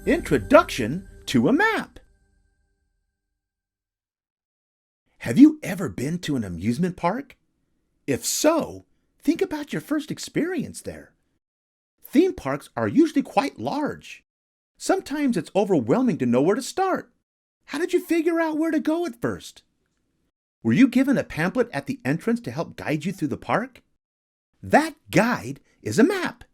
Introduction to a map. Have you ever been to an amusement park? If so, think about your first experience there. Theme parks are usually quite large. Sometimes it's overwhelming to know where to start. How did you figure out where to go at first? Were you given a pamphlet at the entrance to help guide you through the park? That guide is a map.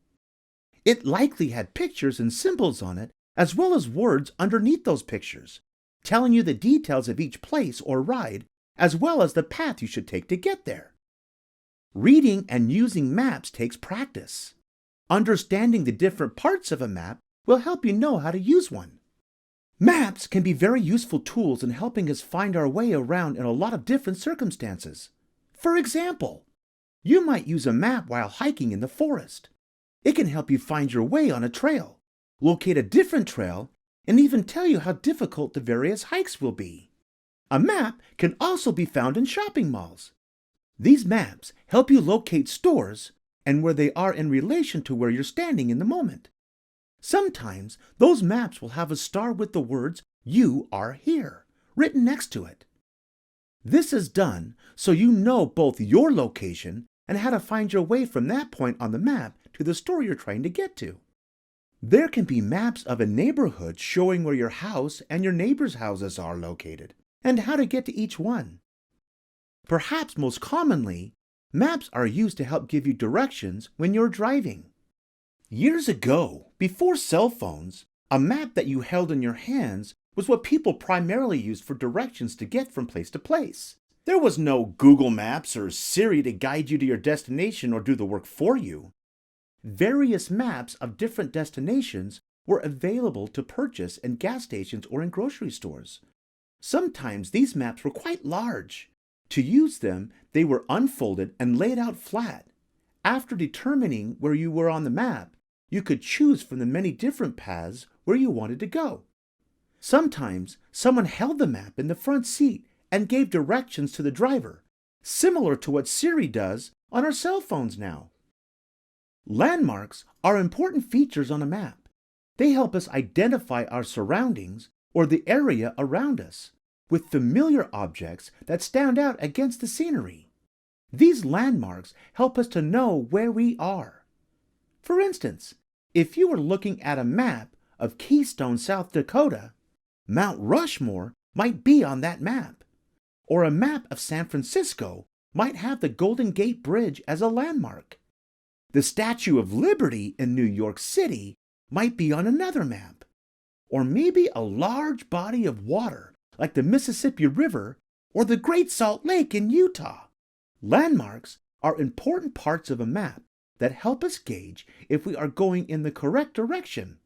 It likely had pictures and symbols on it, as well as words underneath those pictures, telling you the details of each place or ride, as well as the path you should take to get there. Reading and using maps takes practice. Understanding the different parts of a map will help you know how to use one. Maps can be very useful tools in helping us find our way around in a lot of different circumstances. For example, you might use a map while hiking in the forest. It can help you find your way on a trail, locate a different trail, and even tell you how difficult the various hikes will be. A map can also be found in shopping malls. These maps help you locate stores and where they are in relation to where you're standing in the moment. Sometimes those maps will have a star with the words "You are here" written next to it. This is done so you know both your location and how to find your way from that point on the map to the store you're trying to get to. There can be maps of a neighborhood showing where your house and your neighbors' houses are located and how to get to each one. Perhaps most commonly, maps are used to help give you directions when you're driving. Years ago, before cell phones, a map that you held in your hands was what people primarily used for directions to get from place to place. There was no Google Maps or Siri to guide you to your destination or do the work for you. Various maps of different destinations were available to purchase in gas stations or in grocery stores. Sometimes these maps were quite large. To use them, they were unfolded and laid out flat. After determining where you were on the map, you could choose from the many different paths where you wanted to go. Sometimes someone held the map in the front seat and gave directions to the driver, similar to what Siri does on our cell phones now. Landmarks are important features on a map. They help us identify our surroundings or the area around us, with familiar objects that stand out against the scenery. These landmarks help us to know where we are. For instance, if you were looking at a map of Keystone, South Dakota, Mount Rushmore might be on that map, or a map of San Francisco might have the Golden Gate Bridge as a landmark. The Statue of Liberty in New York City might be on another map, or maybe a large body of water like the Mississippi River or the Great Salt Lake in Utah. Landmarks are important parts of a map that help us gauge if we are going in the correct direction.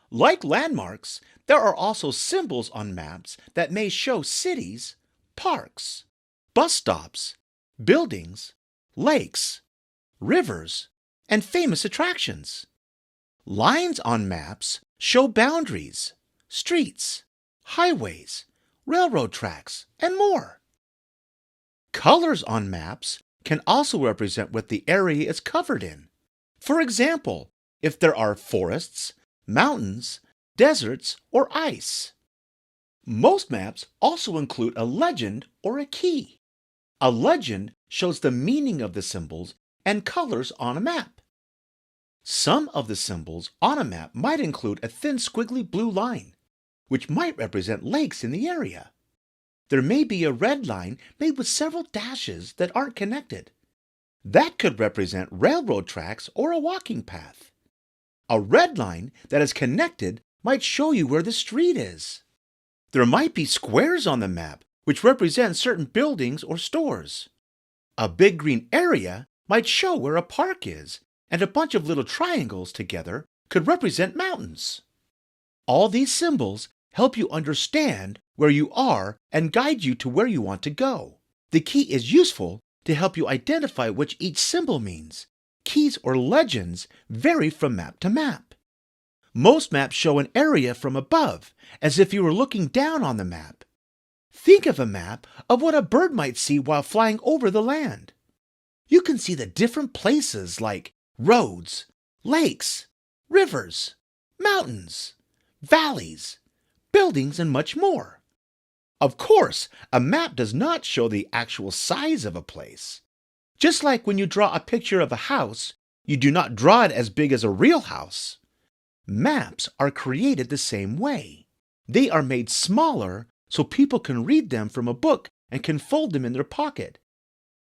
Like landmarks, there are also symbols on maps that may show cities, parks, bus stops, buildings, lakes, rivers, and famous attractions. Lines on maps show boundaries, streets, highways, railroad tracks, and more. Colors on maps can also represent what the area is covered in. For example, if there are forests, mountains, deserts, or ice. Most maps also include a legend or a key. A legend shows the meaning of the symbols and colors on a map. Some of the symbols on a map might include a thin squiggly blue line, which might represent lakes in the area. There may be a red line made with several dashes that aren't connected. That could represent railroad tracks or a walking path. A red line that is connected might show you where the street is. There might be squares on the map which represent certain buildings or stores. A big green area might show where a park is, and a bunch of little triangles together could represent mountains. All these symbols help you understand where you are and guide you to where you want to go. The key is useful to help you identify what each symbol means. Keys or legends vary from map to map. Most maps show an area from above, as if you were looking down on the map. Think of a map of what a bird might see while flying over the land. You can see the different places like roads, lakes, rivers, mountains, valleys, buildings, and much more. Of course, a map does not show the actual size of a place. Just like when you draw a picture of a house, you do not draw it as big as a real house. Maps are created the same way. They are made smaller so people can read them from a book and can fold them in their pocket.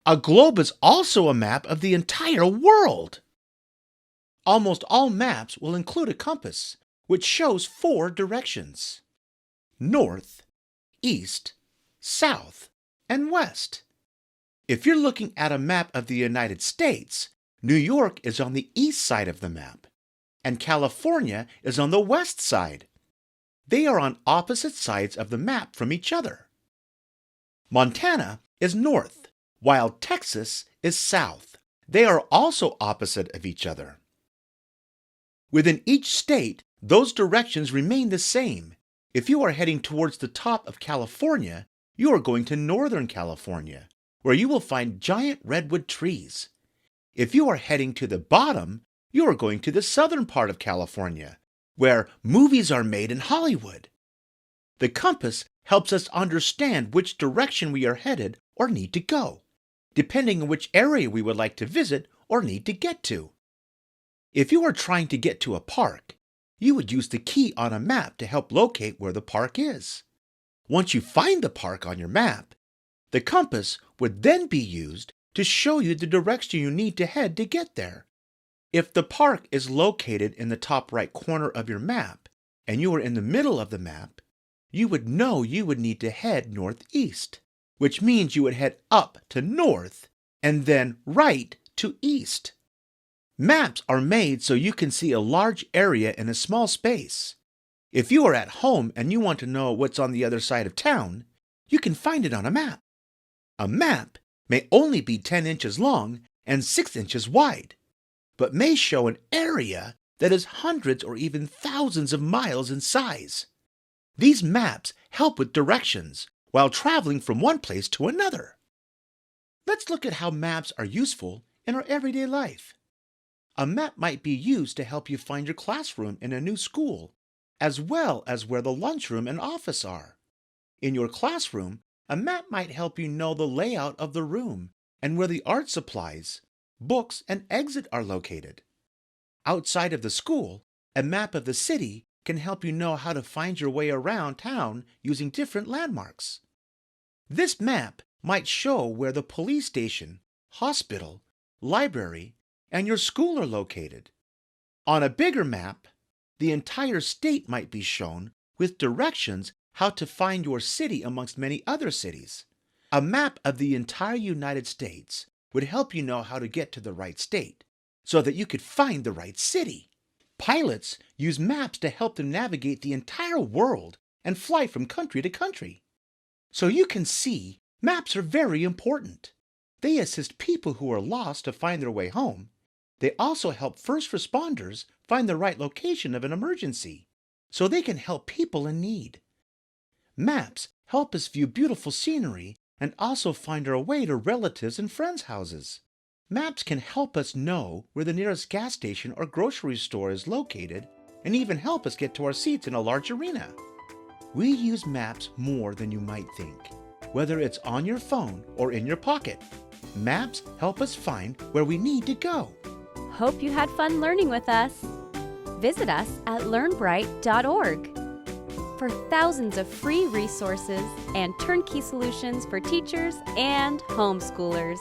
A globe is also a map of the entire world. Almost all maps will include a compass, which shows 4 directions: north, east, south, and west. If you're looking at a map of the United States, New York is on the east side of the map, and California is on the west side. They are on opposite sides of the map from each other. Montana is north, while Texas is south. They are also opposite of each other. Within each state, those directions remain the same. If you are heading towards the top of California, you are going to Northern California, where you will find giant redwood trees. If you are heading to the bottom, you are going to the southern part of California, where movies are made in Hollywood. The compass helps us understand which direction we are headed or need to go, depending on which area we would like to visit or need to get to. If you are trying to get to a park, you would use the key on a map to help locate where the park is. Once you find the park on your map, the compass would then be used to show you the direction you need to head to get there. If the park is located in the top right corner of your map and you are in the middle of the map, you would know you would need to head northeast, which means you would head up to north and then right to east. Maps are made so you can see a large area in a small space. If you are at home and you want to know what's on the other side of town, you can find it on a map. A map may only be 10 inches long and 6 inches wide, but may show an area that is hundreds or even thousands of miles in size. These maps help with directions while traveling from one place to another. Let's look at how maps are useful in our everyday life. A map might be used to help you find your classroom in a new school, as well as where the lunchroom and office are. In your classroom, a map might help you know the layout of the room and where the art supplies, books, and exit are located. Outside of the school, a map of the city can help you know how to find your way around town using different landmarks. This map might show where the police station, hospital, library, and your school are located. On a bigger map, the entire state might be shown with directions how to find your city amongst many other cities. A map of the entire United States would help you know how to get to the right state so that you could find the right city. Pilots use maps to help them navigate the entire world and fly from country to country. So you can see, maps are very important. They assist people who are lost to find their way home. They also help first responders find the right location of an emergency, so they can help people in need. Maps help us view beautiful scenery and also find our way to relatives and friends' houses. Maps can help us know where the nearest gas station or grocery store is located and even help us get to our seats in a large arena. We use maps more than you might think, whether it's on your phone or in your pocket. Maps help us find where we need to go. Hope you had fun learning with us. Visit us at learnbright.org for thousands of free resources and turnkey solutions for teachers and homeschoolers.